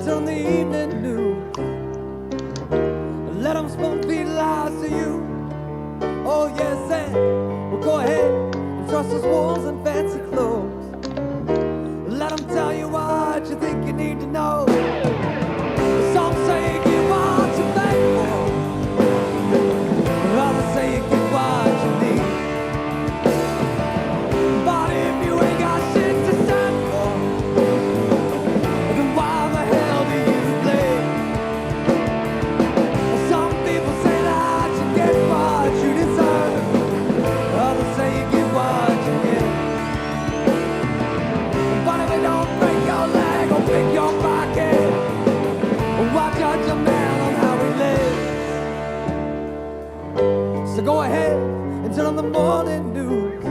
till the evening news. Let them spoon feed lies to you. Oh yes, and well, go ahead and trust those wolves in fancy clothes. Let them tell you what you think you need to know. Some say you get what you pay for, others say you get what you need. But if you ain't got shit to stand for, then why the hell do you play? Some people say that you get what you deserve, others say you get what you get. But if it don't break your leg or pick your pocket, why judge a man on how he lives? So go ahead and turn on the morning news.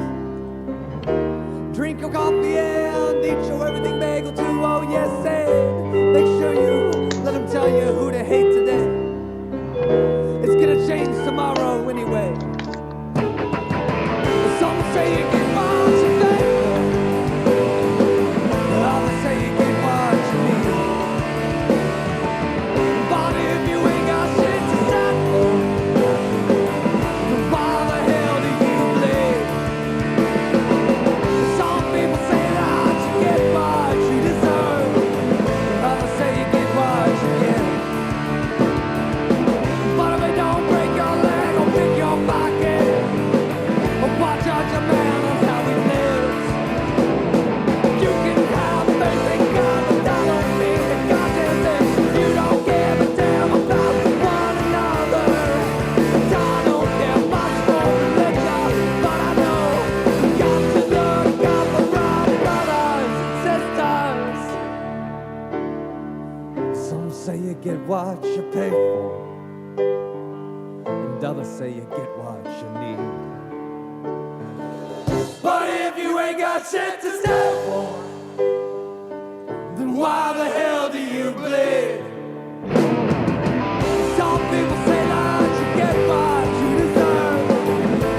Drink your coffee and eat your everything bagel too. Oh yes, and make sure you let them tell you who to hate today. It's gonna change tomorrow anyway. Some say you get what you pay for, others say you get what you need. But if you ain't got shit to stand for, then why the hell do you play? Some people say that you get what you deserve, others say you get what you get. But if it don't break your leg or pick your pocket, or why judge a man on how he lives? You can have faith in God, but that don't mean that God did this. You don't give a damn about one another. I don't care much for religion, but I know we got to look out for our brothers and sisters. Some say you get what you pay for, and others say you get what you need. But if you ain't got shit to stand for, then why the hell do you bleed? Some people say that you get what you deserve,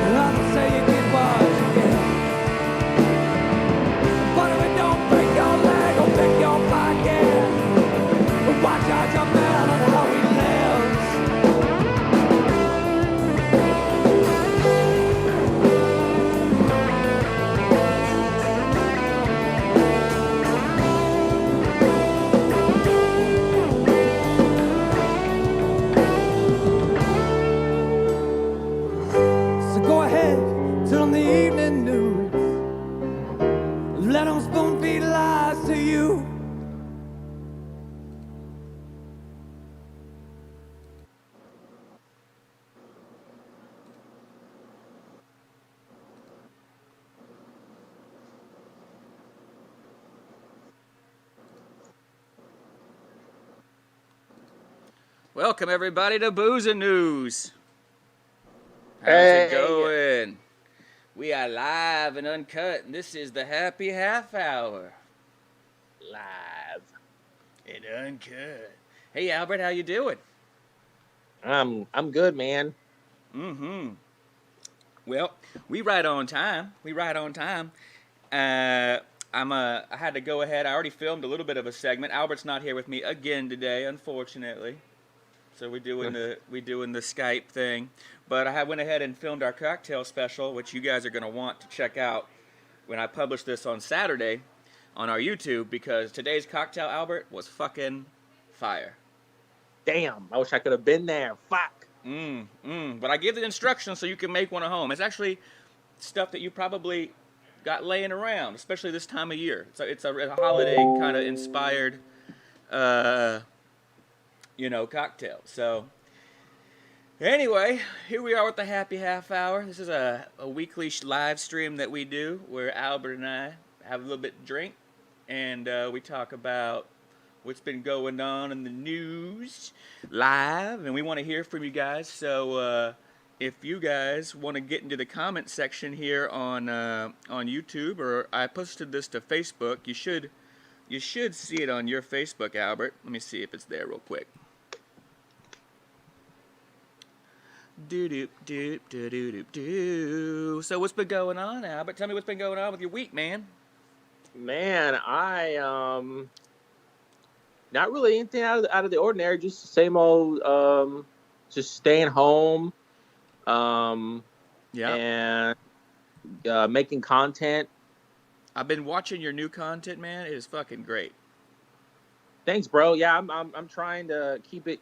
and others say you get what you get. But if it don't break your leg or pick your pocket, why judge a man on how he lives? So go ahead, turn on the evening news. Let them spoon feed lies to you. Welcome everybody to Boozin' News. How's Hey. it going? We are live and uncut, and this is the Happy Half Hour. Live. And uncut. Hey Albert, how you doing? I'm good, man. Mm-hmm. Well, we right on time. I had to go ahead. I already filmed a little bit of a segment. Albert's not here with me again today, unfortunately. So we're doing the Skype thing. But I went ahead and filmed our cocktail special, which you guys are going to want to check out when I publish this on Saturday on our YouTube, because today's cocktail, Albert, was fucking fire. Damn, I wish I could have been there. Fuck. But I gave the instructions so you can make one at home. It's actually stuff that you probably got laying around, especially this time of year. It's a holiday kind of inspired, cocktail. So anyway, here we are with the Happy Half Hour. This is a weekly live stream that we do where Albert and I have a little bit to drink, and we talk about what's been going on in the news live, and we want to hear from you guys. So if you guys want to get into the comment section here on YouTube, or I posted this to Facebook, you should see it on your Facebook, Albert. Let me see if it's there real quick. Do. So what's been going on, Albert? Tell me what's been going on with your week, man. Man, Not really anything out of the ordinary. Just the same old. Just staying home. Yeah. And making content. I've been watching your new content, man. It is fucking great. Thanks, bro. Yeah, I'm trying to keep it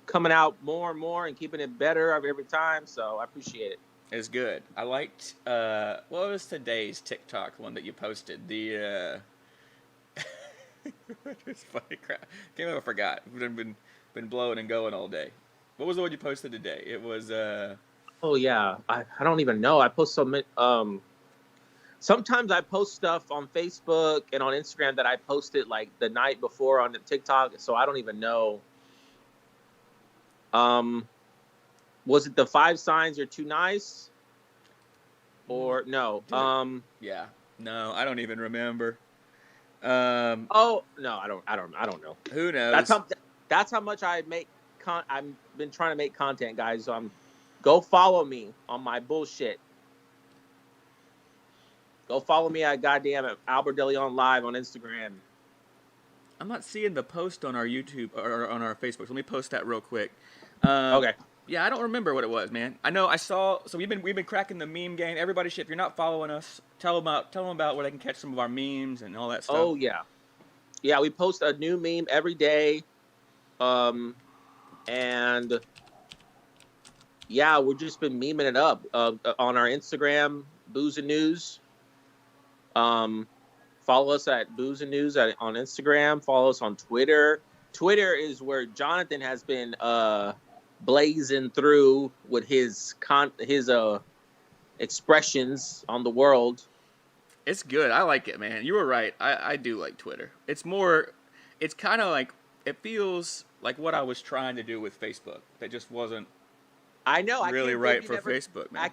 coming out more and more and keeping it better every time. So I appreciate it. It's good. I liked what was today's TikTok one that you posted? The it's funny crap. Can't believe I forgot. We've been blowing and going all day. What was the one you posted today? It was Oh yeah, I don't even know. I post so many. Sometimes I post stuff on Facebook and on Instagram that I posted like the night before on the TikTok, so I don't even know. Was it the 5 signs are too nice? Or no? Dude. Yeah. No, I don't even remember. Oh no, I don't know. Who knows? That's how much I make. I've been trying to make content, guys. So go follow me on my bullshit. Go follow me at goddamn Albert DeLeon Live on Instagram. I'm not seeing the post on our YouTube or on our Facebook. So let me post that real quick. Okay. Yeah, I don't remember what it was, man. I know I saw. So we've been cracking the meme game. Everybody, if you're not following us, tell them about where they can catch some of our memes and all that stuff. Oh yeah, yeah. We post a new meme every day, and yeah, we've just been memeing it up on our Instagram, Booze and News. Follow us at Booze and News on Instagram. Follow us on Twitter. Twitter is where Jonathan has been blazing through with his expressions on the world. It's good. I like it, man. You were right. I do like Twitter. It's kind of like, it feels like what I was trying to do with Facebook. That just wasn't I know. really right for Facebook, man.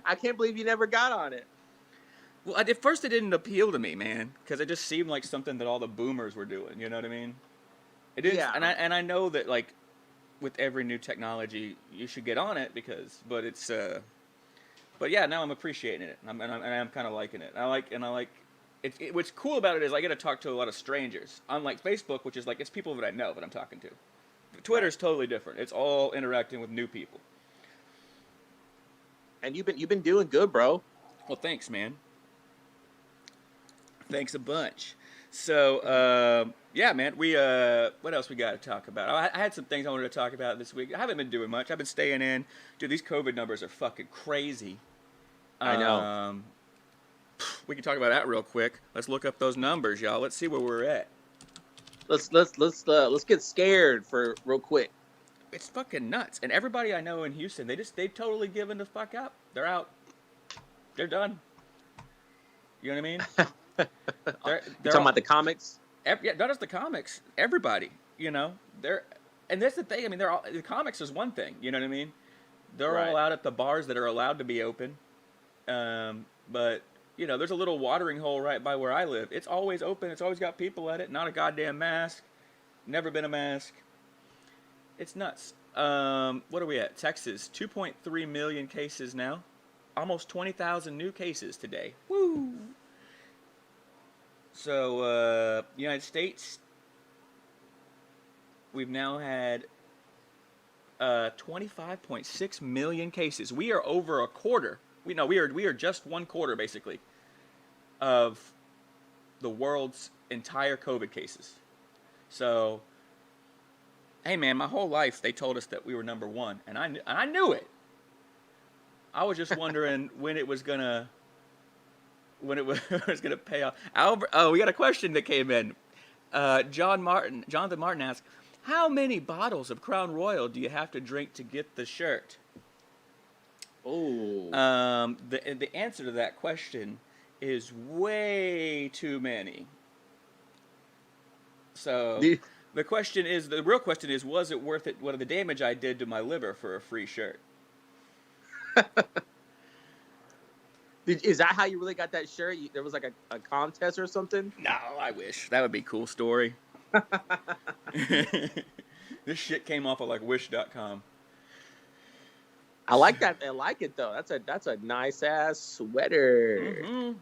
I can't believe you never got on it. Well, at first it didn't appeal to me, man, because it just seemed like something that all the boomers were doing. You know what I mean? It didn't, Yeah. And I know that like with every new technology, you should get on it but yeah, now I'm appreciating it, and I'm kind of liking it. I like it. What's cool about it is I get to talk to a lot of strangers, unlike Facebook, which is like it's people that I know that I'm talking to. Twitter's totally different. It's all interacting with new people. And you've been doing good, bro. Well, thanks, man. Thanks a bunch. So, yeah, man, what else we got to talk about? I had some things I wanted to talk about this week. I haven't been doing much. I've been staying in. Dude, these COVID numbers are fucking crazy. I know. We can talk about that real quick. Let's look up those numbers, y'all. Let's see where we're at. Let's get scared for real quick. It's fucking nuts. And everybody I know in Houston, they've totally given the fuck up. They're out. They're done. You know what I mean? You're talking about the comics? Yeah, not just the comics. Everybody, you know, and that's the thing. I mean, the comics is one thing. You know what I mean? They're all out at the bars that are allowed to be open. But you know, there's a little watering hole right by where I live. It's always open. It's always got people at it. Not a goddamn mask. Never been a mask. It's nuts. What are we at? Texas, 2.3 million cases now. Almost 20,000 new cases today. Woo! So, United States, we've now had 25.6 million cases. We are over a quarter. We are just 1/4 basically of the world's entire COVID cases. So, hey man, my whole life they told us that we were number 1, and I knew it. I was just wondering when it was gonna pay off. Albert, we got a question that came in. Jonathan Martin asked, "How many bottles of Crown Royal do you have to drink to get the shirt?" Oh. The answer to that question is way too many. So the real question is, was it worth it? What are the damage I did to my liver for a free shirt? Is that how you really got that shirt? There was like a contest or something? No, I wish. That would be a cool story. This shit came off of like Wish.com. I like that. I like it though. That's a nice ass sweater. Mm-hmm.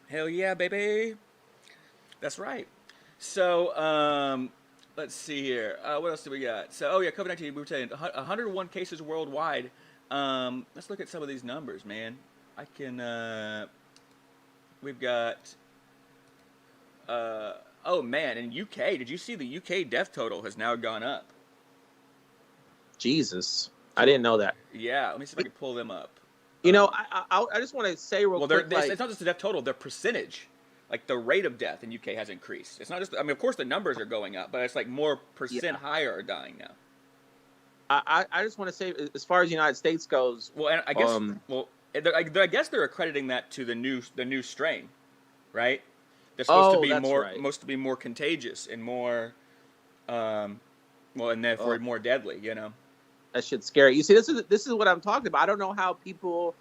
Hell yeah, baby. That's right. So, let's see here. What else do we got? So, oh yeah, COVID-19. We were saying 101 cases worldwide. Let's look at some of these numbers, man. I can. We've got. Oh man, in UK, did you see the UK death total has now gone up? Jesus, I didn't know that. Yeah, let me see if I can pull them up. You know, Um, I just want to say real well, quick, like, it's not just the death total; their percentage, like the rate of death in UK has increased. It's not just. I mean, of course, the numbers are going up, but it's like more percent higher are dying now. I just want to say, as far as the United States goes, Well, and I guess I guess they're accrediting that to the new strain, right? They're supposed to be that's more right. supposed to be more contagious and more, well, and therefore more deadly. You know. that shit's scary. You see, this is what I'm talking about. I don't know how people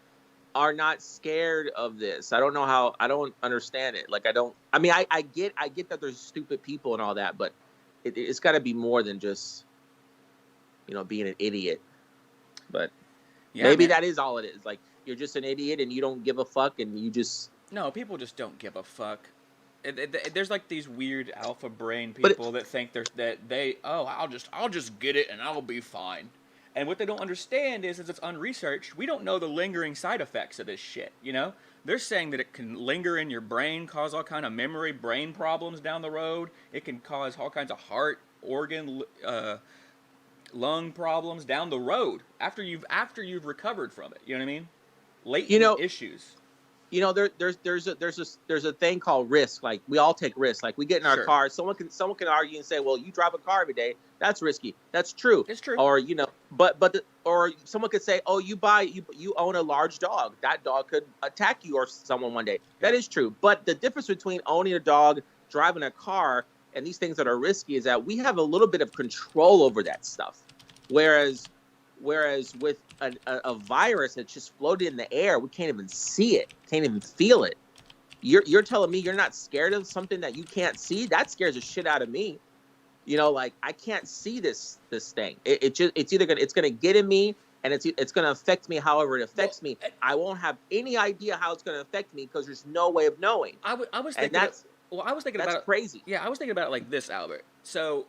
are not scared of this. I don't know how. I don't understand it. Like, I don't. I mean, I get that there's stupid people and all that, but it's got to be more than just, being an idiot. But Yeah, maybe man. that is all it is. Like, you're just an idiot and you don't give a fuck, and you just. No, people just don't give a fuck. There's like these weird alpha brain But people that think I'll just get it and I'll be fine. And what they don't understand is it's unresearched. We don't know the lingering side effects of this shit. You know, they're saying that it can linger in your brain, cause all kind of memory, brain problems down the road. It can cause all kinds of heart, organ, lung problems down the road after you've recovered from it. You know what I mean? Latent issues. There's a thing called risk. Like, we all take risks. Like, we get in our Sure. car. Someone can argue and say, well, you drive a car every day. That's risky. That's true. It's true. Or or someone could say, oh, you own a large dog. That dog could attack you or someone one day. That is true. But the difference between owning a dog, driving a car, and these things that are risky is that we have a little bit of control over that stuff. Whereas with a virus that's just floating in the air, we can't even see it, can't even feel it. You're telling me you're not scared of something that you can't see? That scares the shit out of me. Like, I can't see this thing. It's gonna get in me, and it's gonna affect me however it affects me. I won't have any idea how it's gonna affect me because there's no way of knowing. I was And thinking. that's I was thinking that's about it. crazy. Yeah, I was thinking about it like this, Albert. So,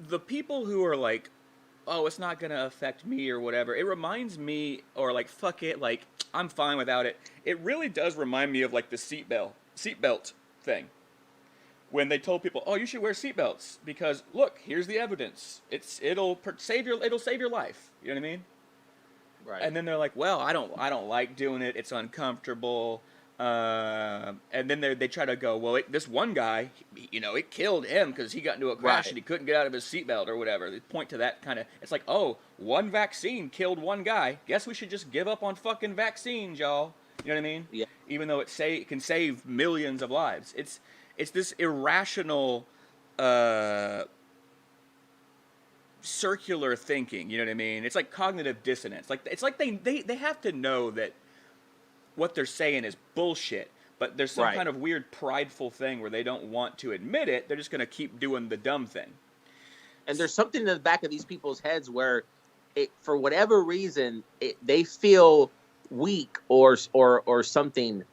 the people who are like, oh, it's not going to affect me or whatever, it reminds me, or like, fuck it, like, I'm fine without it. It really does remind me of like the seatbelt thing. When they told people, oh, you should wear seatbelts because look, here's the evidence. It'll save your life. You know what I mean? Right. And then they're like, well, I don't like doing it. It's uncomfortable. And then they try to go, well, this one guy, it killed him because he got into a crash Right. and he couldn't get out of his seatbelt or whatever. They point to that kind of. It's like, oh, one vaccine killed one guy. Guess we should just give up on fucking vaccines, y'all. You know what I mean? Yeah. Even though it can save millions of lives. It's this irrational, circular thinking. You know what I mean? It's like cognitive dissonance. Like it's like they have to know that what they're saying is bullshit, but there's some Right. kind of weird prideful thing where they don't want to admit it. They're just going to keep doing the dumb thing. And there's something in the back of these people's heads where, for whatever reason, they feel weak or something,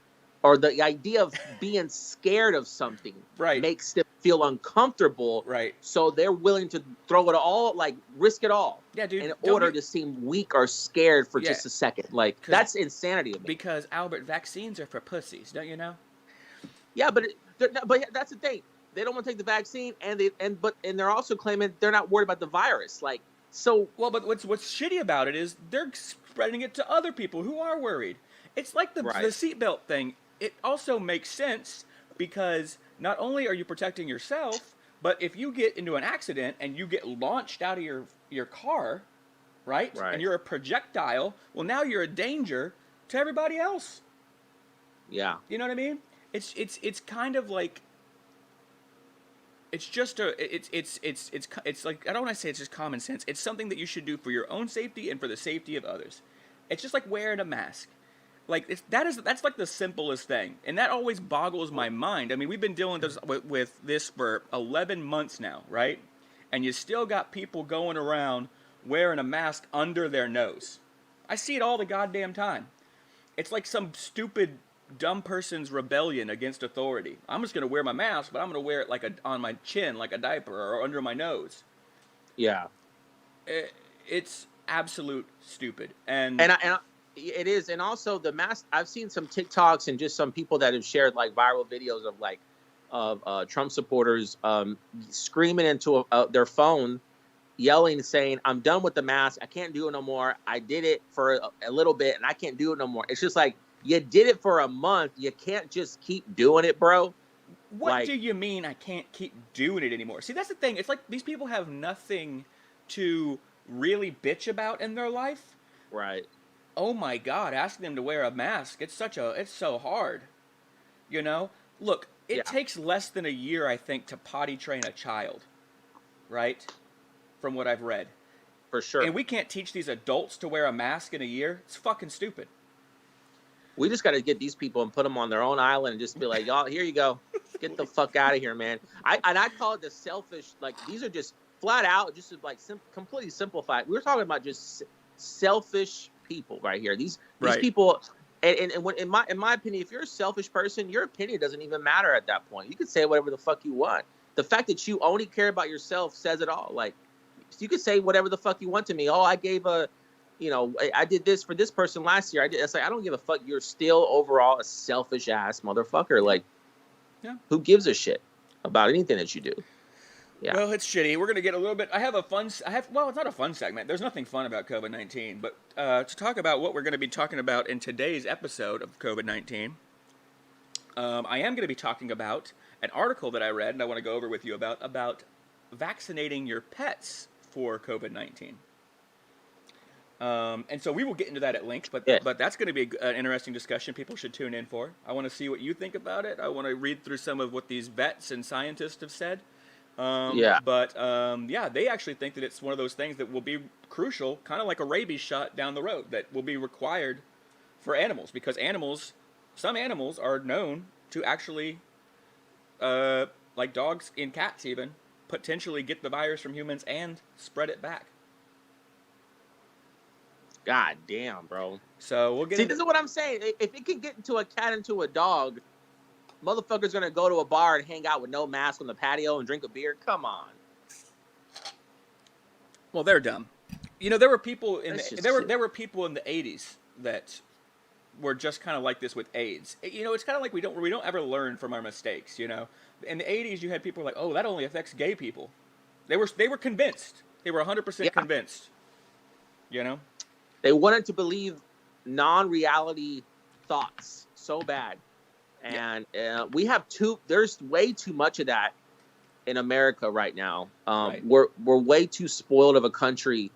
or the idea of being scared of something Right. makes them feel uncomfortable. Right. So they're willing to throw it all, like risk it all, Yeah, dude. in don't order get- to seem weak or scared for Yeah. just a second. Like, 'Cause- that's insanity to me. Because Albert, vaccines are for pussies, don't you know? Yeah, but that's the thing. They don't want to take the vaccine, and they're also claiming they're not worried about the virus. Like, so Well, but what's shitty about it is they're spreading it to other people who are worried. It's like the Right. seatbelt thing. It also makes sense because not only are you protecting yourself, but if you get into an accident and you get launched out of your car, right? Right. And you're a projectile, well, now you're a danger to everybody else. yeah, You know what I mean? It's kind of like it's just it's like, I don't want to say it's just common sense. It's something that you should do for your own safety and for the safety of others. It's just like wearing a mask. Like that's like the simplest thing, and that always boggles my mind. I mean, we've been dealing with this for 11 months now, right? And you still got people going around wearing a mask under their nose. I see it all the goddamn time. It's like some stupid dumb person's rebellion against authority. I'm just going to wear my mask, but I'm going to wear it like on my chin, like a diaper, or under my nose. Yeah. It's absolute stupid. And it is. And also the mask, I've seen some TikToks and just some people that have shared like viral videos of like Trump supporters screaming into their phone, yelling, saying, "I'm done with the mask. I can't do it no more. I did it for a little bit and I can't do it no more." It's just like, you did it for a month. You can't just keep doing it, bro. What do you mean I can't keep doing it anymore? See, that's the thing. It's like these people have nothing to really bitch about in their life. Right. Oh my God, asking them to wear a mask, it's so hard. You know? Look, it takes less than a year, I think, to potty train a child. Right? From what I've read. For sure. And we can't teach these adults to wear a mask in a year. It's fucking stupid. We just got to get these people and put them on their own island and just be like, y'all, here you go. Get the fuck out of here, man. I call it the selfish, like, these are just flat out, just like completely simplified. We're talking about just selfish people right here. These people, and when, in my opinion, if you're a selfish person, your opinion doesn't even matter at that point. You can say whatever the fuck you want. The fact that you only care about yourself says it all. Like, you could say whatever the fuck you want to me. Oh, I gave I did this for this person last year. It's like, I don't give a fuck. You're still overall a selfish ass motherfucker. Like, who gives a shit about anything that you do? Yeah. Well, it's shitty. We're gonna get a little bit. Well, it's not a fun segment. There's nothing fun about COVID-19, but to talk about what we're going to be talking about in today's episode of COVID-19, I am going to be talking about an article that I read and I want to go over with you about vaccinating your pets for COVID-19. And so we will get into that at length, but that's going to be an interesting discussion people should tune in for. I want to see what you think about it. I want to read through some of what these vets and scientists have said. But they actually think that it's one of those things that will be crucial, kind of like a rabies shot down the road, that will be required for animals, because some animals are known to actually, like dogs and cats even, potentially get the virus from humans and spread it back. God damn, bro. So we'll get this is what I'm saying. If it can get into a cat into a dog, motherfucker's gonna go to a bar and hang out with no mask on the patio and drink a beer. Come on. Well, they're dumb. You know, there were people in That's there were people in the 80s that were just kind of like this with AIDS. You know, it's kind of like we don't ever learn from our mistakes. You know, in the 80s, you had people like, oh, that only affects gay people. They were convinced. They were 100% convinced. You know. They wanted to believe non-reality thoughts so bad. And we have there's way too much of that in America right now. We're way too spoiled of a country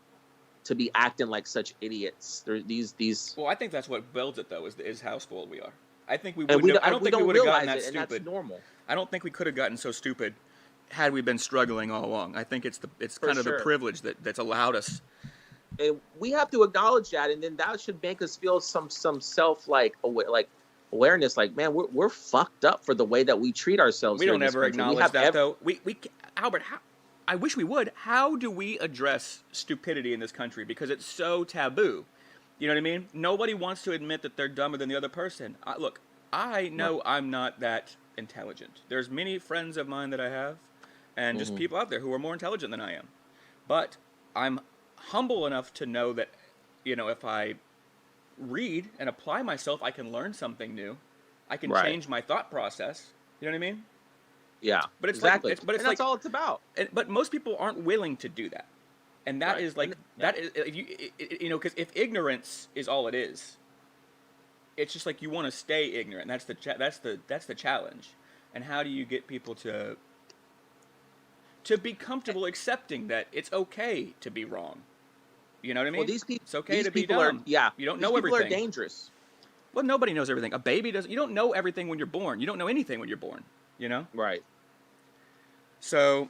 to be acting like such idiots. These. Well, I think that's what builds it, though, is how spoiled we are. I think we would. I don't think we would have gotten that stupid. And that's normal. I don't think we could have gotten so stupid had we been struggling all along. I think it's kind of the privilege that's allowed us. And we have to acknowledge that, and then that should make us feel some self awareness. Like, man, we're fucked up for the way that we treat ourselves. We don't ever acknowledge that, though. We Albert, I wish we would. How do we address stupidity in this country? Because it's so taboo. You know what I mean? Nobody wants to admit that they're dumber than the other person. Look, I know I'm not that intelligent. There's many friends of mine that I have, and just people out there who are more intelligent than I am. But I'm humble enough to know that, you know, if I read and apply myself, I can learn something new. I can change my thought process. You know what I mean? Yeah. But it's exactly. But that's all it's about. But most people aren't willing to do that, and that is like that is you know, because if ignorance is all it is, it's just like you want to stay ignorant. That's the challenge. And how do you get people to be comfortable accepting that it's okay to be wrong? You know what I mean? Well, these people, it's okay to be dumb. You don't know everything. People are dangerous. Well, nobody knows everything. A baby doesn't. You don't know everything when you're born. You don't know anything when you're born. You know? Right. So,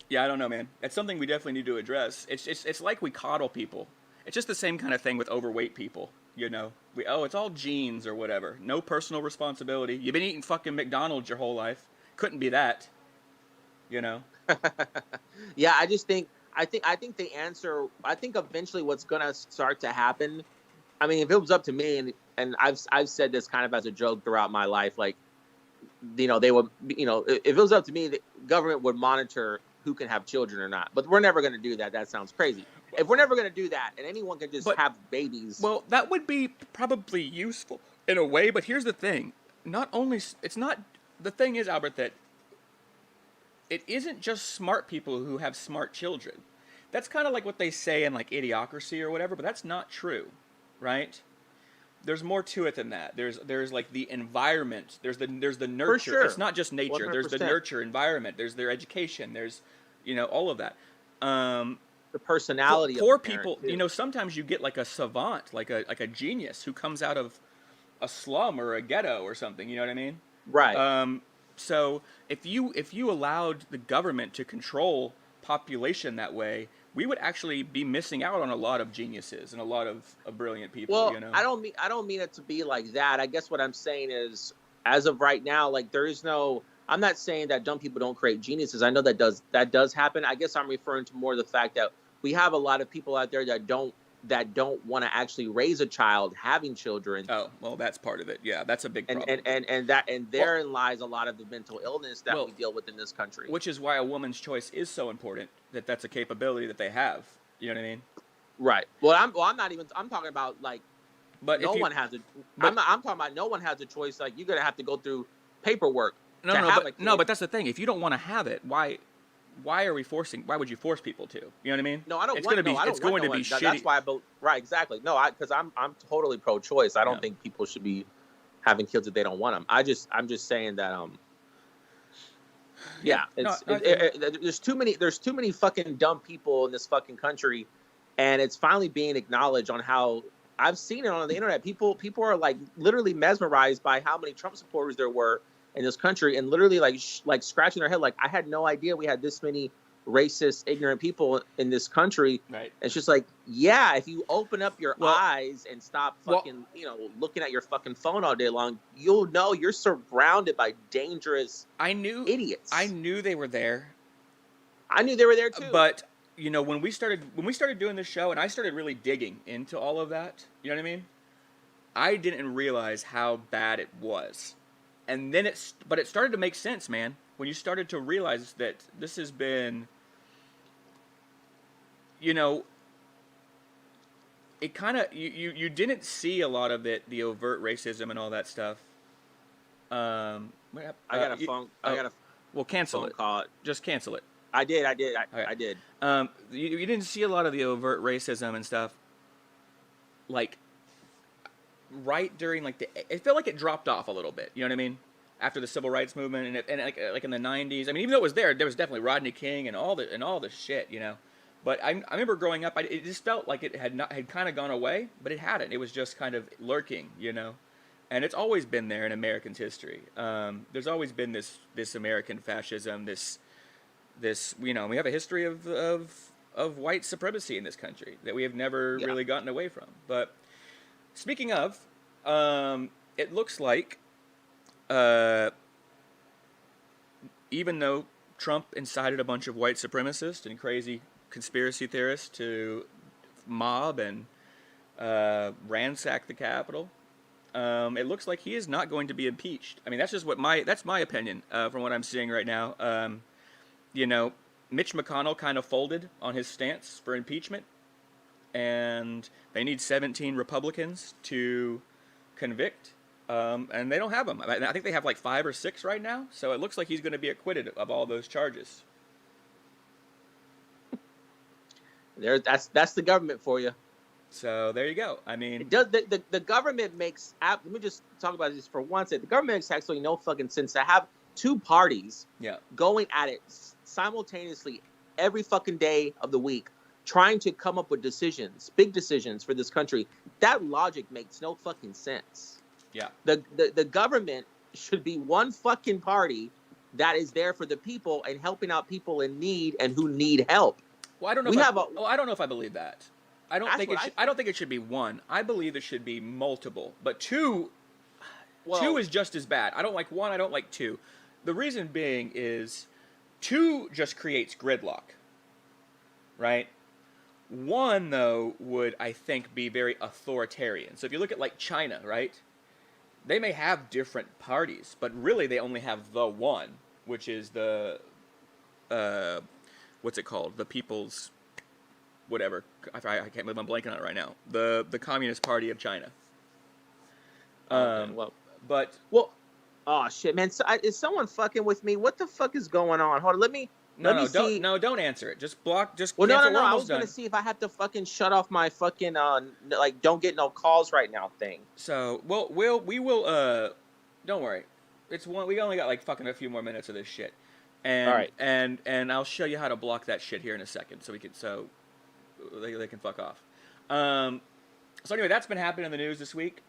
yeah, I don't know, man. That's something we definitely need to address. It's like we coddle people. It's just the same kind of thing with overweight people. You know, it's all genes or whatever. No personal responsibility. You've been eating fucking McDonald's your whole life. Couldn't be that. You know? Yeah, I think the answer, I think eventually what's going to start to happen, I mean, if it was up to me, and I've said this kind of as a joke throughout my life, like, they would, if it was up to me, the government would monitor who can have children or not. But we're never going to do that. That sounds crazy. If we're never going to do that, and anyone can just have babies. Well, that would be probably useful in a way, but here's the thing. The thing is, Albert, that it isn't just smart people who have smart children. That's kind of like what they say in like Idiocracy or whatever, but that's not true, right? There's more to it than that. There's like the environment. There's the nurture. For sure. It's not just nature. 100%. There's the nurture environment. There's their education. There's, all of that. The personality. Poor of the people, too. Sometimes you get like a savant, like a genius who comes out of a slum or a ghetto or something. You know what I mean? Right. So if you allowed the government to control population that way, we would actually be missing out on a lot of geniuses and a lot of brilliant people. Well, I don't mean it to be like that. I guess what I'm saying is, as of right now, like there is no. I'm not saying that dumb people don't create geniuses. I know that does happen. I guess I'm referring to more the fact that we have a lot of people out there that don't want to actually raise a child, having children. Oh, well, that's part of it. Yeah, that's a big problem. And therein lies a lot of the mental illness that we deal with in this country. Which is why a woman's choice is so important. That's a capability that they have. You know what I mean? Right. Well, I'm not even. I'm talking about like. But no one has a. I'm talking about no one has a choice. Like you're gonna have to go through paperwork. But that's the thing. If you don't want to have it, why are we forcing? Why would you force people to? You know what I mean? No, I don't. It's want, going to no, be. I don't It's going want to no be one. shitty. That's why right, exactly. No, because I'm totally pro-choice. I don't think people should be having kids if they don't want them. I'm just saying that there's too many fucking dumb people in this fucking country, and it's finally being acknowledged on how I've seen it on the internet. People are like literally mesmerized by how many Trump supporters there were in this country, and literally like scratching their head like, I had no idea we had this many racist, ignorant people in this country. Right. It's just like, yeah, if you open up your eyes and stop fucking looking at your fucking phone all day long, you'll know you're surrounded by dangerous idiots. I knew they were there. I knew they were there too. But when we started doing this show and I started really digging into all of that, you know what I mean? I didn't realize how bad it was. And then it started to make sense, man. When you started to realize that this has been, it kind of, you didn't see a lot of it, the overt racism and all that stuff. I got a phone. Well, cancel phone it. Call. Just cancel it. I did. I did. You didn't see a lot of the overt racism and stuff, like, right during, like, it felt like it dropped off a little bit, you know what I mean? After the civil rights movement and like in the 90s. I mean, even though it was there was definitely Rodney King and all the shit, But I remember growing up, it just felt like it had kind of gone away, but it hadn't. It was just kind of lurking, And it's always been there in Americans' history. There's always been this American fascism, this we have a history of white supremacy in this country that we have never really gotten away from. But speaking of, it looks like even though Trump incited a bunch of white supremacists and crazy conspiracy theorists to mob and ransack the Capitol, it looks like he is not going to be impeached. I mean, that's my opinion from what I'm seeing right now. Mitch McConnell kind of folded on his stance for impeachment, and they need 17 Republicans to convict. And they don't have them. I think they have like 5 or 6 right now. So it looks like he's going to be acquitted of all those charges. That's the government for you. So there you go. I mean, it does the government makes. Let me just talk about this for one second. The government makes actually no fucking sense to have two parties going at it simultaneously every fucking day of the week, trying to come up with big decisions for this country. That logic makes no fucking sense. Yeah. The government should be one fucking party that is there for the people and helping out people in need and who need help. Well, I don't know. I don't know if I believe that. I don't think it should be one. I believe it should be multiple. But two is just as bad. I don't like one. I don't like two. The reason being is two just creates gridlock. Right? One, though, would, I think, be very authoritarian. So if you look at, like, China, right? They may have different parties, but really they only have the one, which is the, what's it called? The People's, whatever. I can't believe I'm blanking on it right now. The Communist Party of China. Okay, well, oh shit, man! So, is someone fucking with me? What the fuck is going on? Hold on, let me see. Don't answer it. Just block. Just Well, cancel. no. We're I almost was gonna done. see if I have to fucking shut off my fucking like don't get no calls right now thing. So we will don't worry. It's one. We only got like fucking a few more minutes of this shit, and All right. and I'll show you how to block that shit here in a second, so they can fuck off. So anyway, that's been happening in the news this week.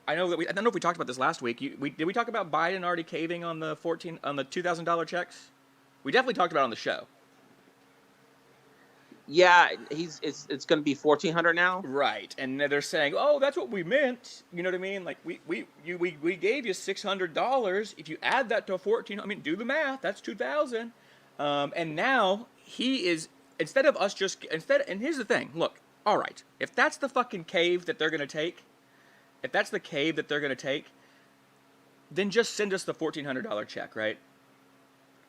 I know that I don't know if we talked about this last week. Did we talk about Biden already caving on the $2,000 checks? We definitely talked about it on the show. Yeah, it's gonna be 1,400 now. Right, and they're saying, "Oh, that's what we meant." You know what I mean? Like we gave you $600. If you add that to 14, I mean, do the math. That's 2,000. And now he is instead. And here's the thing. Look, all right, if that's the fucking cave that they're gonna take, then just send us the $1,400 check, right?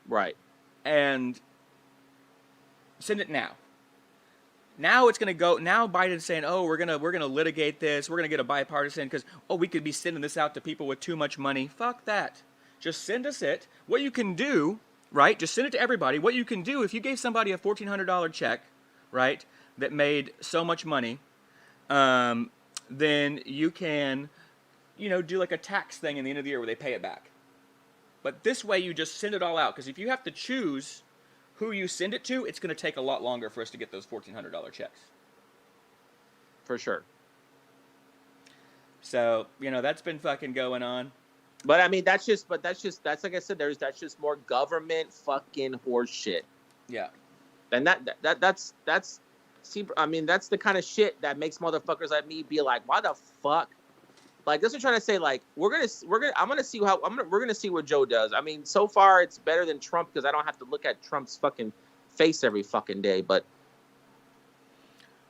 Right. And send it now. Now it's going to go. Now Biden's saying, "Oh, we're gonna litigate this. We're gonna get a bipartisan because we could be sending this out to people with too much money." Fuck that. Just send us it. What you can do, right? Just send it to everybody. What you can do if you gave somebody a $1,400 check, right, that made so much money, then you can, do like a tax thing in the end of the year where they pay it back. But this way you just send it all out. Because if you have to choose who you send it to, it's going to take a lot longer for us to get those $1,400 checks. For sure. So, that's been fucking going on. But I mean, that's like I said, that's just more government fucking horse shit. Yeah. And that's see, I mean, that's the kind of shit that makes motherfuckers like me be like, why the fuck? Like, this is trying to say, like, we're gonna see what Joe does. I mean, so far it's better than Trump because I don't have to look at Trump's fucking face every fucking day. But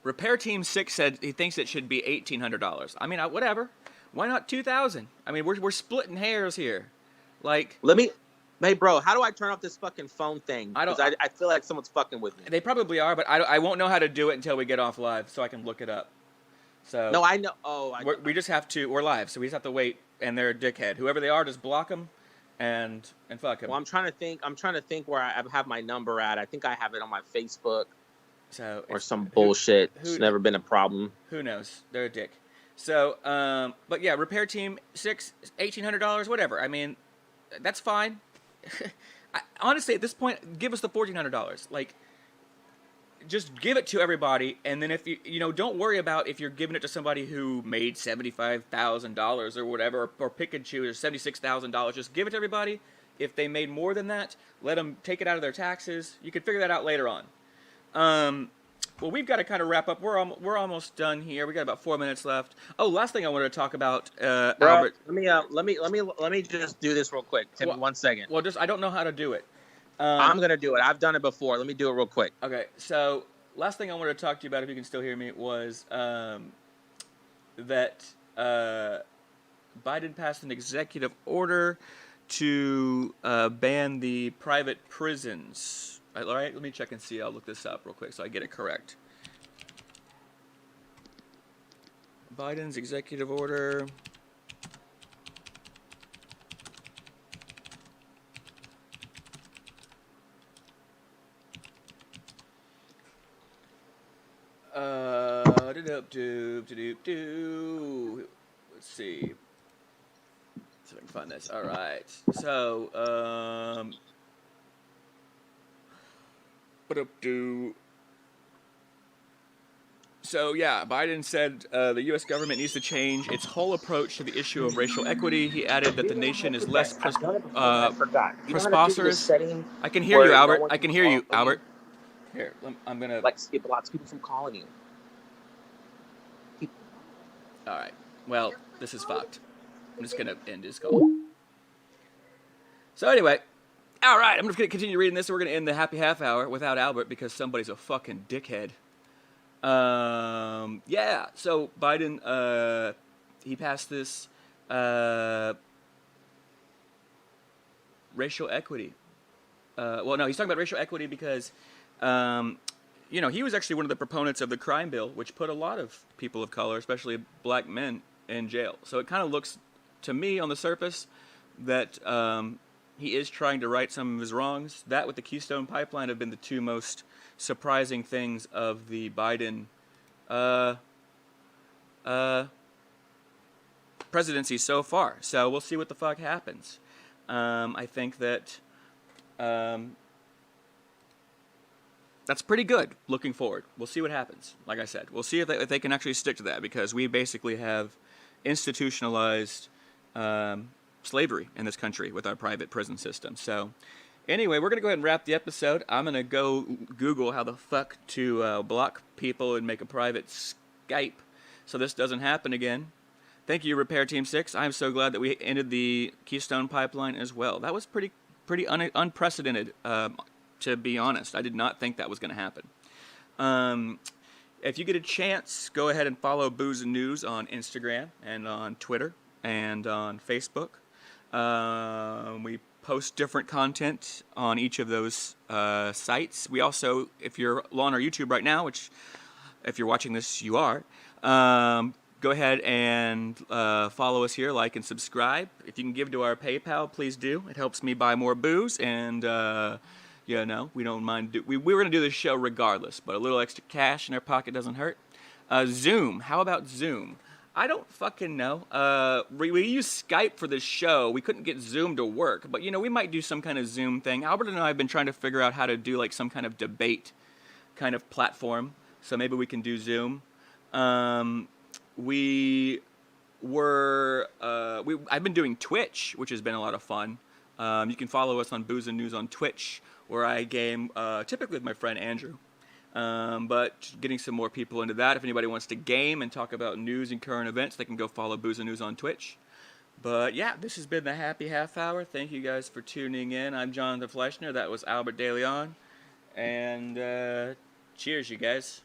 Repair Team 6 said he thinks it should be $1,800. I mean, whatever. Why not 2,000? I mean, we're splitting hairs here. Like, hey, bro, how do I turn off this fucking phone thing? Because I feel like someone's fucking with me. They probably are, but I won't know how to do it until we get off live, so I can look it up. So no, I know. We just have to. We're live, so we just have to wait. And they're a dickhead. Whoever they are, just block them, and fuck them. Well, I'm trying to think where I have my number at. I think I have it on my Facebook. So or some bullshit. It's never been a problem. Who knows? They're a dick. So, but yeah, Repair Team 6, $1,800, whatever. I mean, that's fine. Honestly, at this point, give us the $1,400. Like, just give it to everybody, and then if you don't worry about if you're giving it to somebody who made $75,000 or whatever, or pick and choose, or $76,000. Just give it to everybody. If they made more than that, let them take it out of their taxes. You can figure that out later on. Well, we've got to kind of wrap up. We're almost done here. We got about 4 minutes left. Oh, last thing I wanted to talk about, Albert. Let me just do this real quick. Give me 1 second. Well, I don't know how to do it. I'm gonna do it. I've done it before. Let me do it real quick. Okay. So last thing I wanted to talk to you about, if you can still hear me, was that Biden passed an executive order to ban the private prisons. All right, let me check and see. I'll look this up real quick so I get it correct. Biden's executive order. Let's see. So I can find this. All right. So, So yeah, Biden said the U.S. government needs to change its whole approach to the issue of racial equity. He added that the nation is less preposterous. I can hear you, Albert. I can hear you, Albert. Here, I'm gonna skip lots of people from calling you. All right. Well, this is fucked. I'm just gonna end his call. So anyway, All right, I'm just going to continue reading this, and we're going to end the happy half hour without Albert because somebody's a fucking dickhead. Yeah, so Biden, he passed this racial equity. Well, no, he's talking about racial equity because, you know, he was actually one of the proponents of the crime bill, which put a lot of people of color, especially black men, in jail. So it kind of looks, to me, on the surface, that he is trying to right some of his wrongs. That with the Keystone Pipeline have been the two most surprising things of the Biden presidency so far. So we'll see what the fuck happens. I think that that's pretty good looking forward. We'll see what happens. Like I said, we'll see if they can actually stick to that, because we basically have institutionalized slavery in this country with our private prison system. So anyway, we're going to go ahead and wrap the episode. I'm going to go Google how the fuck to block people and make a private Skype so this doesn't happen again. Thank you, Repair Team 6. I'm so glad that we ended the Keystone Pipeline as well. That was pretty unprecedented, to be honest. I did not think that was going to happen. If you get a chance, go ahead and follow Booze and News on Instagram and on Twitter and on Facebook. We post different content on each of those sites. We also, if you're on our YouTube right now, which if you're watching this, you are, go ahead and follow us here, like and subscribe. If you can give to our PayPal, please do. It helps me buy more booze, and you know, we don't mind. We were going to do this show regardless, but a little extra cash in our pocket doesn't hurt. Zoom. How about Zoom? I don't fucking know. We use Skype for this show. We couldn't get Zoom to work, but you know, we might do some kind of Zoom thing. Albert and I have been trying to figure out how to do like some kind of debate kind of platform, so maybe we can do Zoom. I've been doing Twitch, which has been a lot of fun. You can follow us on Booze and News on Twitch, where I game typically with my friend Andrew. But getting some more people into that. If anybody wants to game and talk about news and current events, they can go follow Booze and News on Twitch. But yeah, this has been the Happy Half Hour. Thank you guys for tuning in. I'm Jonathan Fleischner. That was Albert De Leon. And cheers, you guys.